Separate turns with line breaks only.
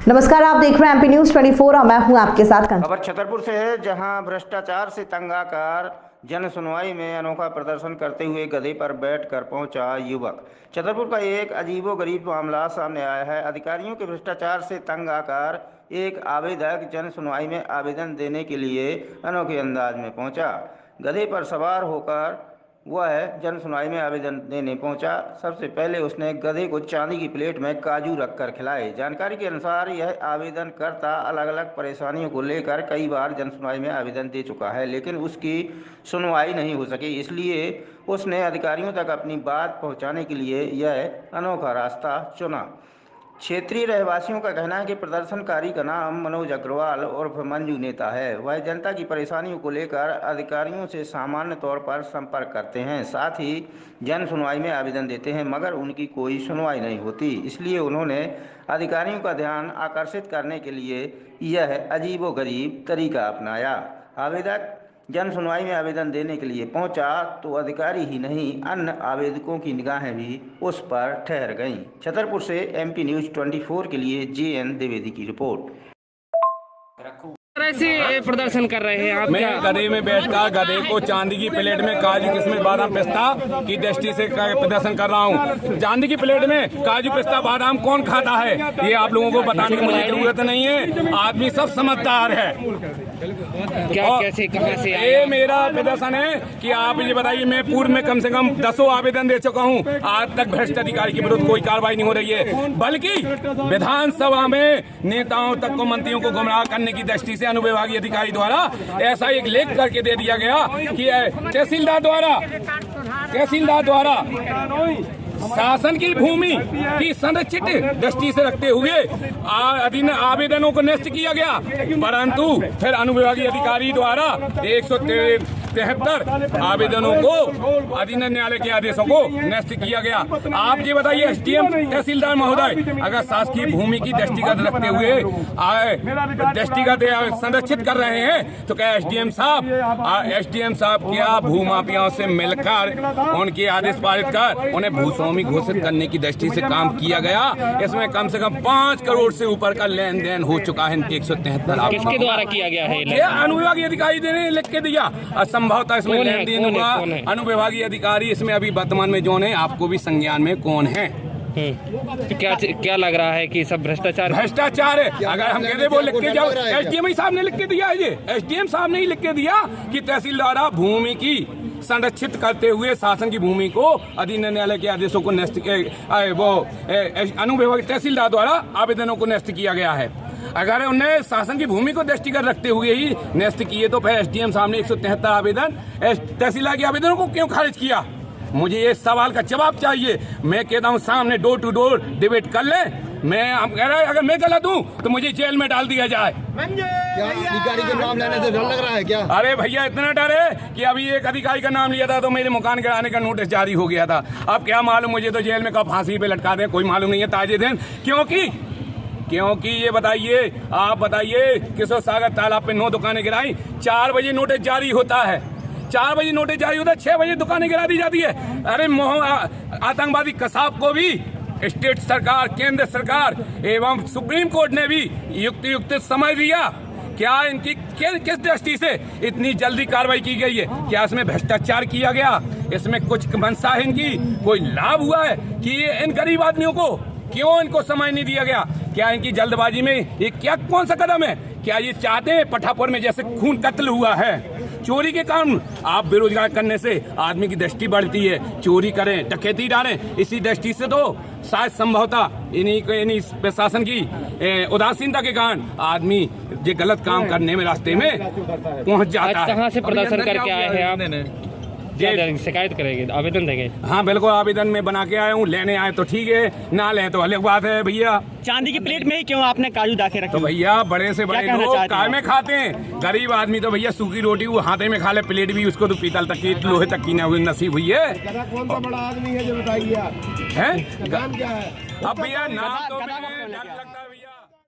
नमस्कार, आप देख रहे हैं एमपी न्यूज 24 और मैं हूं आपके साथ।
खबर छतरपुर से है, जहां भ्रष्टाचार से तंग आकर जन सुनवाई में अनोखा प्रदर्शन करते हुए गधे पर बैठकर पहुंचा युवक। छतरपुर का एक अजीबोगरीब मामला सामने आया है। अधिकारियों के भ्रष्टाचार से तंग आकर एक आवेदक जन सुनवाई में आवेदन देने के लिए अनोखे अंदाज में पहुंचा। गधे पर सवार होकर वह जन सुनवाई में आवेदन देने पहुंचा। सबसे पहले उसने गधे को चांदी की प्लेट में काजू रखकर खिलाए। जानकारी के अनुसार यह आवेदनकर्ता अलग अलग परेशानियों को लेकर कई बार जन सुनवाई में आवेदन दे चुका है, लेकिन उसकी सुनवाई नहीं हो सकी। इसलिए उसने अधिकारियों तक अपनी बात पहुंचाने के लिए यह अनोखा रास्ता चुना। क्षेत्रीय रहवासियों का कहना है कि प्रदर्शनकारी का नाम मनोज अग्रवाल उर्फ मंजू नेता है। वह जनता की परेशानियों को लेकर अधिकारियों से सामान्य तौर पर संपर्क करते हैं, साथ ही जन सुनवाई में आवेदन देते हैं, मगर उनकी कोई सुनवाई नहीं होती। इसलिए उन्होंने अधिकारियों का ध्यान आकर्षित करने के लिए यह अजीबोगरीब तरीका अपनाया। आवेदक जन सुनवाई में आवेदन देने के लिए पहुंचा तो अधिकारी ही नहीं, अन्य आवेदकों की निगाहें भी उस पर ठहर गईं। छतरपुर से एमपी न्यूज 24 के लिए JN द्विवेदी की रिपोर्ट।
ऐसे प्रदर्शन कर रहे हैं आप?
मैं गधे में बैठकर गधे को चांदी की प्लेट में काजू किशमिश बादाम पिस्ता की दृष्टि से प्रदर्शन कर रहा हूँ। चांदी की प्लेट में काजू पिस्ता बादाम कौन खाता है, ये आप लोगों को बताने की मुझे जरूरत नहीं है। आदमी सब समझदार है।
क्या कैसे कहां से
ये मेरा प्रदर्शन है कि आप ये बताइए, मैं पूर्व में कम से कम 10 आवेदन दे चुका हूँ। आज तक भ्रष्ट अधिकारी के विरुद्ध कोई कार्रवाई नहीं हो रही है, बल्कि विधानसभा में नेताओं तक को, मंत्रियों को गुमराह करने की दृष्टि से अनुविभागीय अधिकारी द्वारा ऐसा एक लेख करके दे दिया गया कि तहसीलदार द्वारा शासन की भूमि की संरक्षित दृष्टि से रखते हुए आवेदनों को नष्ट किया गया, परंतु फिर अनुविभागीय अधिकारी द्वारा 173 आवेदनों को अधीन न्यायालय के आदेशों को नष्ट किया गया। आप ये बताइए, SDM तहसीलदार महोदय अगर शासकीय भूमि की दृष्टिगत रखते हुए दृष्टिगत संरक्षित कर रहे हैं, तो क्या SDM साहब क्या भूमाफियाओं से मिलकर उनके आदेश पारित कर उन्हें भूस्वामी घोषित करने की दृष्टि से काम किया गया? इसमें कम से कम 5 करोड़ से ऊपर का लेन देन हो चुका है। 173
किसके द्वारा किया गया है?
अनुविभागीय अधिकारी ने लिख के दिया। संभवतः इसमें लेन देन हुआ। अनुविभागीय अधिकारी इसमें अभी वर्तमान में जो है, आपको भी संज्ञान में कौन है?
क्या लग रहा है कि सब भ्रष्टाचार
है? अगर हम कहते वो लिख के जाओ, SDM साहब ने लिख के दिया है। ये SDM साहब ने ही लिख के दिया कि तहसीलदार भूमि की संरक्षित करते हुए शासन की भूमि को अधीन न्यायालय के आदेशों को नष्ट अनुविभागीय तहसीलदार द्वारा आवेदनों को नष्ट किया गया है। अगर उन्हें शासन की भूमि को दृष्टिगत रखते हुए ही नष्ट किए, तो फिर SDM साहब ने 173 आवेदन तहसीलदार के आवेदनों को क्यों खारिज किया? मुझे ये सवाल का जवाब चाहिए। मैं कहता हूँ सामने डोर टू डोर डिबेट कर ले। हम कह रहे हैं अगर मैं गलत हूँ तो मुझे जेल में डाल दिया जाए।
क्या अधिकारी के नाम लेने से डर लग रहा है क्या?
अरे भैया, इतना डर है कि अभी एक अधिकारी का नाम लिया था तो मेरे मकान गिराने का नोटिस जारी हो गया था। अब क्या मालूम, मुझे तो जेल में कब फांसी पे लटका दें, कोई मालूम नहीं है ताजे दिन। क्योंकि ये बताइए, आप बताइए, किशोर सागर तालाब पे 9 दुकानें गिराई, 4 बजे नोटिस जारी होता है। 4 बजे नोटिस जारी होता है, 6 बजे दुकानें गिरा दी जाती है। अरे आतंकवादी कसाब को भी स्टेट सरकार, केंद्र सरकार एवं सुप्रीम कोर्ट ने भी युक्त समय दिया। क्या इनकी किस दृष्टि से इतनी जल्दी कार्रवाई की गई है? क्या इसमें भ्रष्टाचार किया गया? इसमें कुछ मंशा है इनकी? कोई लाभ हुआ है कि इन गरीब आदमियों को क्यों इनको समय नहीं दिया गया? क्या इनकी जल्दबाजी में ये कौन सा कदम है? क्या ये चाहते हैं पठापुर में जैसे खून कत्ल हुआ है, चोरी के काम? आप बेरोजगार करने से आदमी की दृष्टि बढ़ती है, चोरी करें, डकैती डालें। इसी दृष्टि से तो शायद संभवतः इन्हीं प्रशासन की उदासीनता के कारण आदमी ये गलत काम करने में रास्ते में पहुंच जाता है।
कहाँ से प्रदर्शन करके आए हैं आप? शिकायत करेंगे, आवेदन देंगे?
हाँ बिल्कुल, आवेदन में बना के आया हूँ। लेने आए तो ठीक है, ना ले तो अलग बात है। भैया,
चांदी की प्लेट में ही क्यों आपने काजू दाखे रखे?
तो भैया, बड़े से बड़े लोग काय में खाते हैं? गरीब आदमी तो भैया सूखी रोटी वो हाथे में खा ले, प्लेट भी उसको तो पीतल तक की, लोहे तक की नसीब हुई है।
कौन सा बड़ा आदमी है जो बताइए?
अब भैया नाम तो